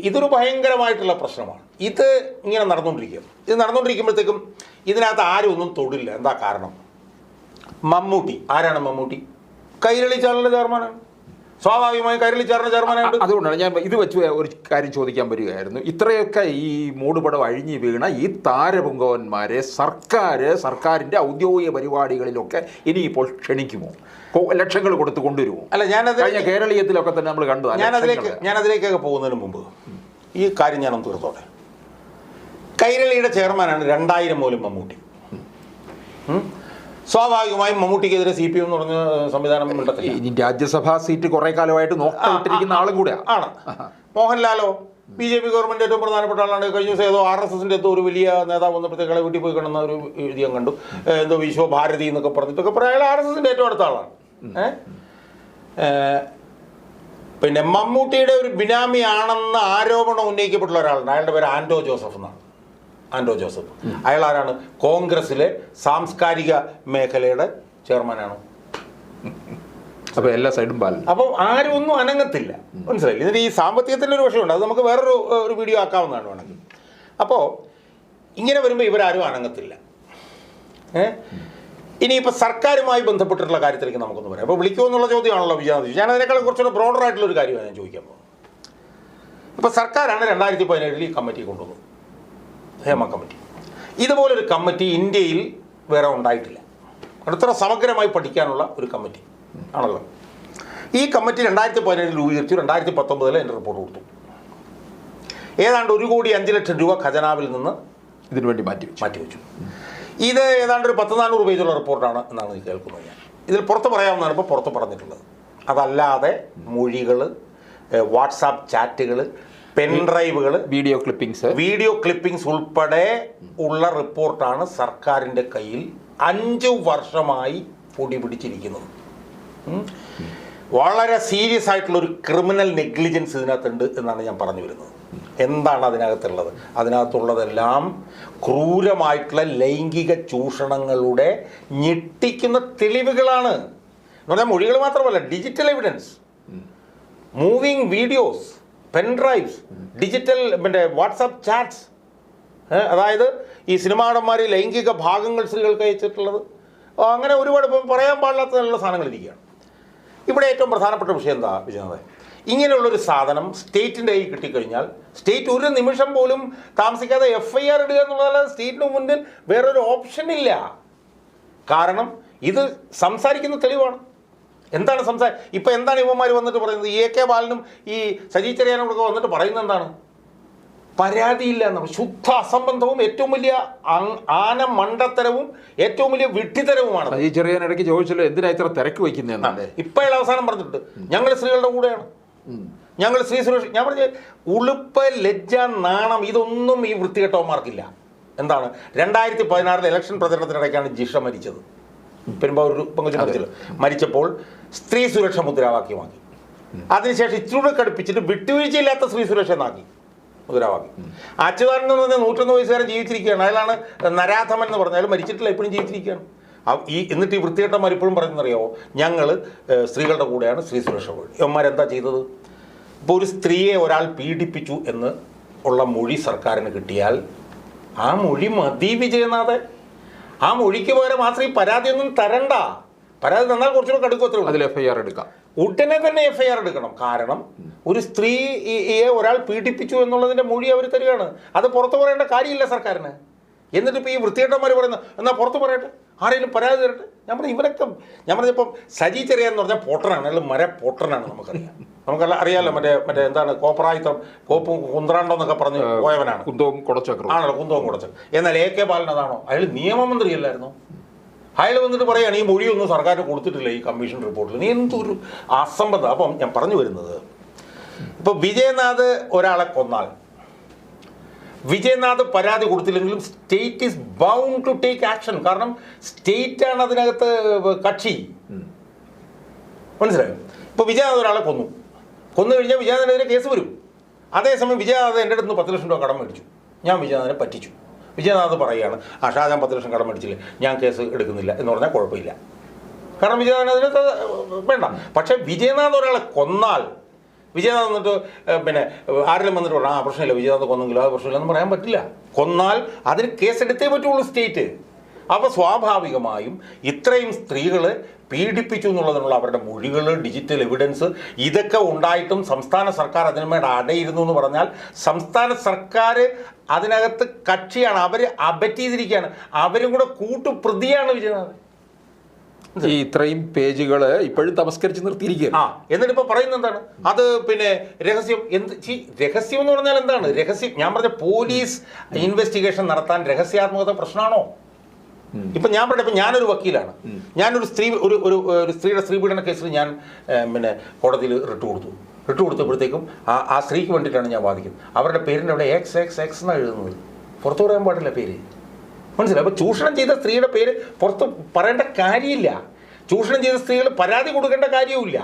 ഇതൊരു ഭയങ്കരമായിട്ടുള്ള പ്രശ്നമാണ്. ഇത് ഇങ്ങനെ നടന്നുകൊണ്ടിരിക്കുമ്പോഴത്തേക്കും ഇതിനകത്ത് ആരും ഒന്നും തൊടില്ല. എന്താ കാരണം? മമ്മൂട്ടി ആരാണ്? മമ്മൂട്ടി കൈരളി ചാനലിൻ്റെ ചെയർമാനാണ്. സ്വാഭാവികമായും കൈരളി ചാനലിൻ്റെ ചെയർമാനായിട്ട്. അതുകൊണ്ടാണ് ഞാൻ ഇത് വെച്ച് ഒരു കാര്യം ചോദിക്കാൻ വരികയായിരുന്നു. ഇത്രയൊക്കെ ഈ മൂടുപടം അഴിഞ്ഞു വീണ ഈ താരപുങ്കവന്മാരെ സർക്കാരിൻ്റെ ഔദ്യോഗിക പരിപാടികളിലൊക്കെ ഇനിയിപ്പോൾ ക്ഷണിക്കുമോ? ലക്ഷങ്ങൾ കൊടുത്ത് കൊണ്ടുവരുമോ? അല്ല, കഴിഞ്ഞ കേരളീയത്തിലൊക്കെ തന്നെ നമ്മൾ കണ്ടു. ഞാൻ അതിലേക്കൊക്കെ പോകുന്നതിന് മുമ്പ് ഈ കാര്യം ഞാനൊന്ന് തീർത്തോട്ടെ. കൈരളിയുടെ ചെയർമാനാണ് 2000 മുതൽ മമ്മൂട്ടി. സ്വാഭാവികമായും മമ്മൂട്ടിക്കെതിരെ CPM എന്ന് പറഞ്ഞ സംവിധാനം ഇനി രാജ്യസഭാ സീറ്റ് കുറെ കാലമായിട്ട് നോക്കിയിട്ടിരിക്കുന്ന ആളും കൂടെ ആണ്. മോഹൻലാലോ BJP ഗവൺമെൻറ് ഏറ്റവും പ്രധാനപ്പെട്ട ആളാണ്. കഴിഞ്ഞ ദിവസം ഏതോ RSSൻ്റെ ഒരു വലിയ നേതാവ് വന്നപ്പോഴത്തേക്ക് വീട്ടിൽ പോയി കിടന്ന ഒരു എഴുതിയം കണ്ടു. എന്തോ വിശ്വഭാരതി എന്നൊക്കെ പറഞ്ഞിട്ടൊക്കെ അയാൾ RSSൻ്റെ ഏറ്റവും അടുത്ത ആളാണ്. പിന്നെ മമ്മൂട്ടിയുടെ ഒരു ബിനാമിയാണെന്ന് ആരോപണം ഉന്നയിക്കപ്പെട്ടുള്ള ഒരാളുണ്ട്. അയാളുടെ പേര് ആൻഡോ ജോസഫ് എന്നാണ്. ആൻഡോ ജോസഫ് അയാൾ ആരാണ്? കോൺഗ്രസിലെ സാംസ്കാരിക മേഖലയുടെ ചെയർമാനാണ്. അപ്പോൾ എല്ലാ സൈഡും പാലില്ല. അപ്പോൾ ആരും ഒന്നും അനങ്ങത്തില്ല. മനസ്സിലായില്ല? ഇതിന് ഈ സാമ്പത്തികത്തിൻ്റെ ഒരു വിഷയമുണ്ട്. അത് നമുക്ക് വേറൊരു വീഡിയോ ആക്കാവുന്നതാണ് വേണമെങ്കിൽ. അപ്പോൾ ഇങ്ങനെ വരുമ്പോൾ ഇവരാരും അനങ്ങത്തില്ല. ഇനിയിപ്പോൾ സർക്കാരുമായി ബന്ധപ്പെട്ടിട്ടുള്ള കാര്യത്തിലേക്ക് നമുക്കൊന്ന് പറയാം. അപ്പോൾ വിളിക്കുമെന്നുള്ള ചോദ്യമാണല്ലോ വിജയാനന്ദ. ഞാൻ അതിനേക്കാൾ കുറച്ചുകൂടെ ബ്രോഡർ ആയിട്ടുള്ളൊരു കാര്യമാണ് ഞാൻ ചോദിക്കാൻ പോകുന്നത്. ഇപ്പോൾ സർക്കാരാണ് 2017 ഈ കമ്മിറ്റി കൊണ്ടുവന്നത്, ഹേമ കമ്മിറ്റി. ഇതുപോലൊരു കമ്മിറ്റി ഇന്ത്യയിൽ വേറെ ഉണ്ടായിട്ടില്ല. ഇത്ര സമഗ്രമായി പഠിക്കാനുള്ള ഒരു കമ്മിറ്റി ആണല്ലോ. ഈ കമ്മിറ്റി 2017 രൂപീകരിച്ചു. 2019 എൻ്റെ റിപ്പോർട്ട് കൊടുത്തു. ഏതാണ്ട് 1,05,00,000 രൂപ ഖജനാവിൽ നിന്ന് ഇതിനു വേണ്ടി മാറ്റിവെച്ചു. ഇത് ഏതാണ്ട് ഒരു 100-400 പേജുള്ള റിപ്പോർട്ടാണ് എന്നാണ് കേൾക്കുന്നത്. ഞാൻ ഇതിൽ പുറത്ത് പറയാവുന്നതാണ് ഇപ്പോൾ പുറത്ത് പറഞ്ഞിട്ടുള്ളത്. അതല്ലാതെ മൊഴികൾ, വാട്സാപ്പ് ചാറ്റുകൾ, പെൻഡ്രൈവുകൾ, വീഡിയോ ക്ലിപ്പിംഗ്സ് ഉൾപ്പെടെ ഉള്ള റിപ്പോർട്ടാണ് സർക്കാരിൻ്റെ കയ്യിൽ 5 വർഷമായി പൊടി പിടിച്ചിരിക്കുന്നത്. വളരെ സീരിയസ് ആയിട്ടുള്ളൊരു ക്രിമിനൽ നെഗ്ലിജൻസ് ഇതിനകത്തുണ്ട് എന്നാണ് ഞാൻ പറഞ്ഞു വരുന്നത്. എന്താണ് അതിനകത്തുള്ളത്? അതിനകത്തുള്ളതെല്ലാം ക്രൂരമായിട്ടുള്ള ലൈംഗിക ചൂഷണങ്ങളുടെ ഞെട്ടിക്കുന്ന തെളിവുകളാണ്. എന്ന് പറഞ്ഞാൽ മൊഴികൾ മാത്രമല്ല, digital evidence, moving videos, pendrives, digital WhatsApp chats, അതായത് ഈ സിനിമാടന്മാർ ലൈംഗിക ഭാഗങ്ങൾ സ്ത്രീകൾക്ക് അയച്ചിട്ടുള്ളത്, അങ്ങനെ ഒരുപാട് ഇപ്പം പറയാൻ പാടില്ലാത്ത നല്ല സാധനങ്ങൾ ഇരിക്കുകയാണ്. ഇവിടെ ഏറ്റവും പ്രധാനപ്പെട്ട വിഷയം എന്താ വിജയനാഥ്? ഇങ്ങനെയുള്ളൊരു സാധനം സ്റ്റേറ്റിൻ്റെ കയ്യിൽ കിട്ടിക്കഴിഞ്ഞാൽ സ്റ്റേറ്റ് ഒരു നിമിഷം പോലും താമസിക്കാതെ FIR ഇടുക എന്നുള്ളതല്ലാതെ സ്റ്റേറ്റിന് മുന്നിൽ വേറൊരു ഓപ്ഷൻ ഇല്ല. കാരണം ഇത് സംസാരിക്കുന്ന തെളിവാണ്. എന്താണ് ഇപ്പം എന്താണ് ഇവന്മാർ വന്നിട്ട് പറയുന്നത്? AK ബാലനും ഈ സജി ചെറിയാനോടൊക്കെ വന്നിട്ട് പറയുന്നത് എന്താണ്? പരാതിയില്ല എന്നാണ്. ശുദ്ധ അസംബന്ധവും ഏറ്റവും വലിയ ആന മണ്ടത്തരവും ഏറ്റവും വലിയ വിഡ്ഢിത്തരവുമാണ്. സജി ചെറിയാൻ ഇടയ്ക്ക് ചോദിച്ചല്ലോ എന്തിനാ ഇത്ര തിരക്ക് വയ്ക്കുന്നതെന്നാണ്. ഇപ്പം അയാൾ അവസാനം പറഞ്ഞിട്ടുണ്ട്, ഞങ്ങൾ സ്ത്രീകളുടെ കൂടെയാണ്, ഞങ്ങൾ സ്ത്രീ സുരക്ഷ. ഞാൻ പറഞ്ഞ ഉളുപ്പ്, ലജ്ജ, നാണം ഇതൊന്നും ഈ വൃത്തികെട്ടവന്മാർക്കില്ല. എന്താണ് 2016 ഇലക്ഷൻ പ്രചരണത്തിനിടയ്ക്കാണ് ജിഷ മരിച്ചത്. പെരുമ്പാവൂർ പങ്കുവച്ചു മരിച്ചപ്പോൾ സ്ത്രീ സുരക്ഷ മുദ്രാവാക്യമാക്കി. അതിനുശേഷം ഇച്ചിരൂടെ കടുപ്പിച്ചിട്ട് വിട്ടുവീഴ്ചയില്ലാത്ത സ്ത്രീ സുരക്ഷ എന്നാക്കി മുദ്രാവാക്യം. അച്യുതാനന്ദൻ എന്ന് പറഞ്ഞാൽ 101 വയസ്സുകാരൻ ജീവിച്ചിരിക്കുകയാണ്. അയാളാണ് നരാധമൻ എന്ന് പറഞ്ഞാൽ മരിച്ചിട്ടില്ല, ഇപ്പോഴും ജീവിച്ചിരിക്കുകയാണ്. എന്നിട്ട് ഈ വൃത്തികെട്ടന്മാർ ഇപ്പോഴും പറയുന്നറിയാമോ, ഞങ്ങൾ സ്ത്രീകളുടെ കൂടെയാണ്, സ്ത്രീ സുരക്ഷ കൂടെ. ഇവന്മാരെന്താ ചെയ്തത്? ഇപ്പോൾ ഒരു സ്ത്രീയെ ഒരാൾ പീഡിപ്പിച്ചു എന്ന് ഉള്ള മൊഴി സർക്കാരിന് കിട്ടിയാൽ ആ മൊഴി മതി വിജയനാഥ്. ആ മൊഴിക്ക് പകരം ആ സ്ത്രീ പരാതിയൊന്നും തരണ്ട. പരാതി തന്നാൽ കുറച്ചുകൂടെ കടുക്കത്തേ ഉള്ളൂ. അതിൽ FIR എടുക്കാം, ഉടനെ തന്നെ FIR എടുക്കണം. കാരണം ഒരു സ്ത്രീയെ ഒരാൾ പീഡിപ്പിച്ചു എന്നുള്ളതിൻ്റെ മൊഴി അവർ തരികയാണ്. അത് പുറത്തു പറയേണ്ട കാര്യമില്ല സർക്കാരിന്. എന്നിട്ട് ഇപ്പോൾ ഈ വൃത്തികെട്ടന്മാർ പറയുന്നത് എന്നാൽ പുറത്ത് പറയട്ടെ, ആരെങ്കിലും പരാതി തരട്ടെ. ഇവരൊക്കെ ഞാൻ പറഞ്ഞപ്പം സജി ചെറിയാൻ എന്ന് പറഞ്ഞാൽ പൊട്ടനാണ്, അയാൾ പൊട്ടനാണ്. നമുക്കെല്ലാം അറിയാമല്ലോ. മറ്റേ എന്താണ് കോപ്രായിത്തം, കുന്ത്രാണ്ടോ എന്നൊക്കെ പറഞ്ഞ് പോയവനാണ്. കുന്തവും കുടച്ചക്രം ആണല്ലോ, കുന്തവും കുടച്ചക്രം. എന്നാൽ AK ബാലൻ അതാണോ? അയാൾ നിയമമന്ത്രിയല്ലായിരുന്നോ? അയാൾ വന്നിട്ട് പറയുകയാണ് ഈ മൊഴിയൊന്നും സർക്കാരിന് കൊടുത്തിട്ടില്ല ഈ കമ്മീഷൻ റിപ്പോർട്ടിൽ. നീ എന്തൊരു അസംബന്ധം. അപ്പം ഞാൻ പറഞ്ഞു വരുന്നത്, ഇപ്പോൾ വിജയനാഥ് ഒരാളെ കൊന്നാൽ വിജയനാഥ് പരാതി കൊടുത്തില്ലെങ്കിലും state is bound to take action. കാരണം സ്റ്റേറ്റാണ് അതിനകത്ത് കക്ഷി. മനസ്സിലായോ? ഇപ്പോൾ വിജയനാഥ് ഒരാളെ കൊന്നു കഴിഞ്ഞാൽ വിജയനാഥിനെതിരെ കേസ് വരും. അതേസമയം വിജയനാഥ് എൻ്റെ അടുത്ത് 10 ലക്ഷം രൂപ കടം മേടിച്ചു, ഞാൻ വിജയനാഥിനെ പറ്റിച്ചു. വിജയനാഥ് പറയുകയാണ് ഷാജാൻ 10 ലക്ഷം കടം മേടിച്ചില്ല, ഞാൻ കേസ് എടുക്കുന്നില്ല എന്ന് പറഞ്ഞാൽ കുഴപ്പമില്ല. കാരണം വിജയനാഥ് അതിനകത്ത് വേണ്ട. പക്ഷേ വിജയനാഥ് ഒരാളെ കൊന്നാൽ വിജയനാഥ് വന്നിട്ട് ആരെങ്കിലും വന്നിട്ട് പറഞ്ഞാൽ ആ പ്രശ്നമില്ല, വിജയനാഥ് കൊന്നെങ്കിലും ആ പ്രശ്നമില്ല എന്ന് പറയാൻ പറ്റില്ല. കൊന്നാൽ അതിന് കേസെടുത്തേ പറ്റുള്ളൂ സ്റ്റേറ്റ്. അപ്പോൾ സ്വാഭാവികമായും ഇത്രയും സ്ത്രീകൾ പീഡിപ്പിച്ചു എന്നുള്ളതിനുള്ള അവരുടെ മൊഴികൾ, ഡിജിറ്റൽ എവിഡൻസ് ഇതൊക്കെ ഉണ്ടായിട്ടും സംസ്ഥാന സർക്കാർ അതിനുമേൽ അടയിരുന്നു എന്ന് പറഞ്ഞാൽ സംസ്ഥാന സർക്കാർ അതിനകത്ത് കക്ഷിയാണ്. അവർ അബറ്റ് അവരും കൂടെ കൂട്ടുപ്രതിയാണ് വിജയനാഥ്. ഈ ഇത്രയും പേജുകൾ ഇപ്പോഴും തമസ്കരിച്ച് നിർത്തിയിരിക്കുകയാണ്. എന്നിട്ട് ഇപ്പോൾ പറയുന്നത് എന്താണ്? അത് രഹസ്യം. രഹസ്യം എന്ന് പറഞ്ഞാൽ എന്താണ് രഹസ്യം? ഞാൻ പറഞ്ഞ പോലീസ് ഇൻവെസ്റ്റിഗേഷൻ നടത്താൻ രഹസ്യാത്മകത പ്രശ്നമാണോ? ഇപ്പം ഞാൻ പറയട്ടെ, ഇപ്പം ഞാനൊരു വക്കീലാണ്. ഞാനൊരു സ്ത്രീയുടെ സ്ത്രീപീഡന കേസിൽ ഞാൻ കോടതിയിൽ റിട്ട് കൊടുത്തപ്പോഴത്തേക്കും ആ സ്ത്രീക്ക് വേണ്ടിയിട്ടാണ് ഞാൻ വാദിക്കുന്നത്. അവരുടെ പേരിൻ്റെ അവിടെ XX എന്നാണ് എഴുതുന്നത്. പുറത്തു പറയാൻ പാടില്ല പേര്. മനസ്സിലായി? അപ്പോൾ ചൂഷണം ചെയ്ത സ്ത്രീയുടെ പേര് പുറത്ത് പറയേണ്ട കാര്യമില്ല. ചൂഷണം ചെയ്ത സ്ത്രീകൾ പരാതി കൊടുക്കേണ്ട കാര്യവുമില്ല.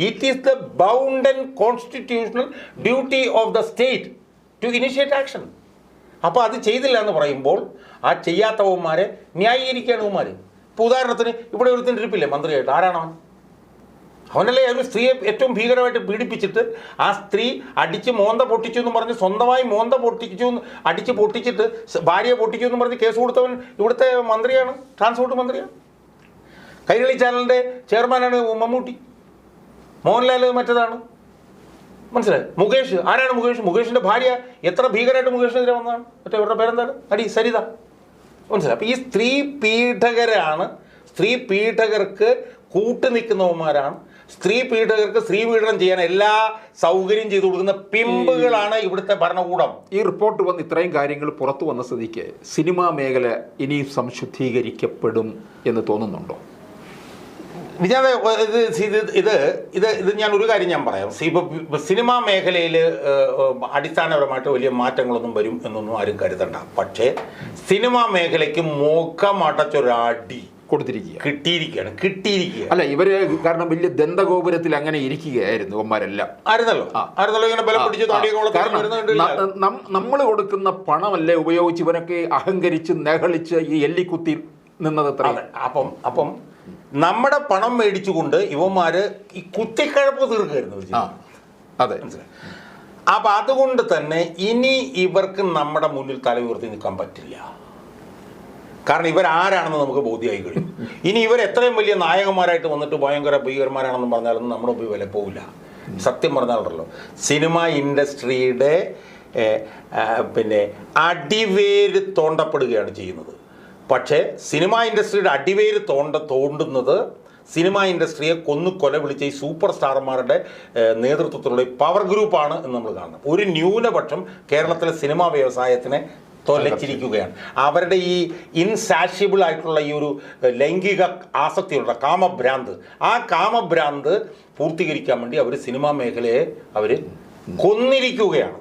It is the bound and constitutional duty of the state to initiate action. അപ്പോൾ അത് ചെയ്തില്ല എന്ന് പറയുമ്പോൾ ആ ചെയ്യാത്തവന്മാരെ ന്യായീകരിക്കുകയാണ് ഇവന്മാർ. ഇപ്പോൾ ഉദാഹരണത്തിന് ഇവിടെ ഒരുത്തിന് ഇരിപ്പില്ലേ മന്ത്രിയായിട്ട്, ആരാണവൻ? അവനല്ലേ ഒരു സ്ത്രീയെ ഏറ്റവും ഭീകരമായിട്ട് പീഡിപ്പിച്ചിട്ട് ആ സ്ത്രീ അടിച്ച് മോന്ത പൊട്ടിച്ചു എന്ന് പറഞ്ഞ് സ്വന്തമായി മോന്ത പൊട്ടിച്ചു, അടിച്ച് പൊട്ടിച്ചിട്ട് ഭാര്യയെ പൊട്ടിച്ചു എന്ന് പറഞ്ഞ് കേസ് കൊടുത്തവൻ ഇവിടുത്തെ മന്ത്രിയാണ്, ട്രാൻസ്പോർട്ട് മന്ത്രിയാണ്. കൈരളി ചാനലിൻ്റെ ചെയർമാനാണ് മമ്മൂട്ടി. മോഹൻലാൽ മറ്റേതാണ്. മനസ്സിലായി? മുകേഷ്, ആരാണ് മുകേഷ്? മുകേഷിൻ്റെ ഭാര്യ എത്ര ഭീകരമായിട്ട് മുകേഷിനെതിരെ വന്നതാണ്. മറ്റേ ഇവരുടെ പേരെന്താണ്? സരിത. മനസ്സിലായി? അപ്പോൾ ഈ സ്ത്രീ പീഡകരാണ്, സ്ത്രീ പീഡകർക്ക് കൂട്ടുനിൽക്കുന്നവന്മാരാണ്, സ്ത്രീ പീഡകർക്ക് സ്ത്രീ പീഡനം ചെയ്യാൻ എല്ലാ സൗകര്യം ചെയ്തു കൊടുക്കുന്ന പിമ്പുകളാണ് ഇവിടുത്തെ ഭരണകൂടം. ഈ റിപ്പോർട്ട് വന്ന് ഇത്രയും കാര്യങ്ങൾ പുറത്തു വന്ന സ്ഥിതിക്ക് സിനിമാ മേഖല ഇനിയും സംശുദ്ധീകരിക്കപ്പെടും എന്ന് തോന്നുന്നുണ്ടോ? ഇത് ഞാൻ ഒരു കാര്യം ഞാൻ പറയാം. ഇപ്പോൾ സിനിമാ മേഖലയിൽ അടിസ്ഥാനപരമായിട്ട് വലിയ മാറ്റങ്ങളൊന്നും വരും എന്നൊന്നും ആരും കരുതണ്ട. പക്ഷേ സിനിമാ മേഖലയ്ക്ക് മുഖമടച്ചൊരടി കിട്ടിയിരിക്കുകയാണ്. അല്ല, ഇവര് കാരണം വലിയ ദന്തഗോപുരത്തിൽ അങ്ങനെ ഇരിക്കുകയായിരുന്നു ഇവന്മാരെല്ലാം. ആയിരുന്നല്ലോ ഇങ്ങനെ ബലം പിടിച്ച് നമ്മൾ കൊടുക്കുന്ന പണമല്ലേ ഉപയോഗിച്ച് ഇവനൊക്കെ അഹങ്കരിച്ച് നെഹളിച്ച് ഈ എല്ലിക്കുത്തി നിന്നത്. അപ്പം നമ്മുടെ പണം മേടിച്ചുകൊണ്ട് ഇവന്മാര് ഈ കുത്തിക്കഴപ്പ് തീർക്കുകയായിരുന്നു. അതെ. അപ്പൊ അതുകൊണ്ട് തന്നെ ഇനി ഇവർക്ക് നമ്മുടെ മുന്നിൽ തല ഉയർത്തി നിൽക്കാൻ പറ്റില്ല. കാരണം ഇവരാരാണെന്ന് നമുക്ക് ബോധ്യമായി കഴിയും. ഇനി ഇവർ എത്രയും വലിയ നായകന്മാരായിട്ട് വന്നിട്ട് ഭയങ്കര ഭീകരന്മാരാണെന്ന് പറഞ്ഞാലൊന്നും നമ്മുടെ ഉപയോഗം വില പോവില്ല. സത്യം പറഞ്ഞാലുണ്ടല്ലോ, സിനിമ ഇൻഡസ്ട്രിയുടെ പിന്നെ അടിവേര് തോണ്ടപ്പെടുകയാണ് ചെയ്യുന്നത്. പക്ഷേ സിനിമ ഇൻഡസ്ട്രിയുടെ അടിവേര് തോണ്ടുന്നത് സിനിമ ഇൻഡസ്ട്രിയെ കൊല വിളിച്ച ഈ സൂപ്പർ സ്റ്റാർമാരുടെ നേതൃത്വത്തിലുള്ള പവർ ഗ്രൂപ്പാണ് എന്ന് നമ്മൾ കാണണം. ഒരു ന്യൂനപക്ഷം കേരളത്തിലെ സിനിമാ വ്യവസായത്തിനെ തൊലച്ചിരിക്കുകയാണ്. അവരുടെ ഈ ഇൻസാഷ്യബിൾ ആയിട്ടുള്ള ഈ ഒരു ലൈംഗിക ആസക്തിയുള്ള കാമഭ്രാന്ത്, ആ കാമഭ്രാന്ത് പൂർത്തീകരിക്കാൻ വേണ്ടി അവർ സിനിമാ മേഖലയെ അവർ കൊന്നിരിക്കുകയാണ്.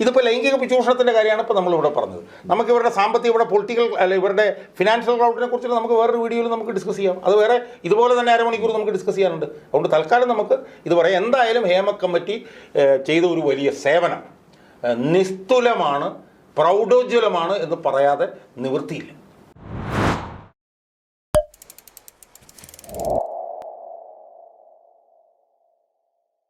ഇതിപ്പോൾ ലൈംഗിക ചൂഷണത്തിൻ്റെ കാര്യമാണ് ഇപ്പോൾ നമ്മളിവിടെ പറഞ്ഞത്. നമുക്ക് ഇവരുടെ സാമ്പത്തിക, ഇവിടെ പൊളിറ്റിക്കൽ അല്ല ഇവരുടെ ഫിനാൻഷ്യൽ ക്രൗഡിനെ കുറിച്ച് നമുക്ക് വേറൊരു വീഡിയോയിൽ നമുക്ക് ഡിസ്കസ് ചെയ്യാം. അത് വേറെ ഇതുപോലെ തന്നെ അരമണിക്കൂർ നമുക്ക് ഡിസ്കസ് ചെയ്യാനുണ്ട്. അതുകൊണ്ട് തൽക്കാലം നമുക്ക് ഇത് പറയാം. എന്തായാലും ഹേമ കമ്മിറ്റി ചെയ്ത ഒരു വലിയ സേവനം നിസ്തുലമാണ്, പ്രൗഢോജ്വലമാണ് എന്ന് പറയാതെ നിവൃത്തിയില്ല.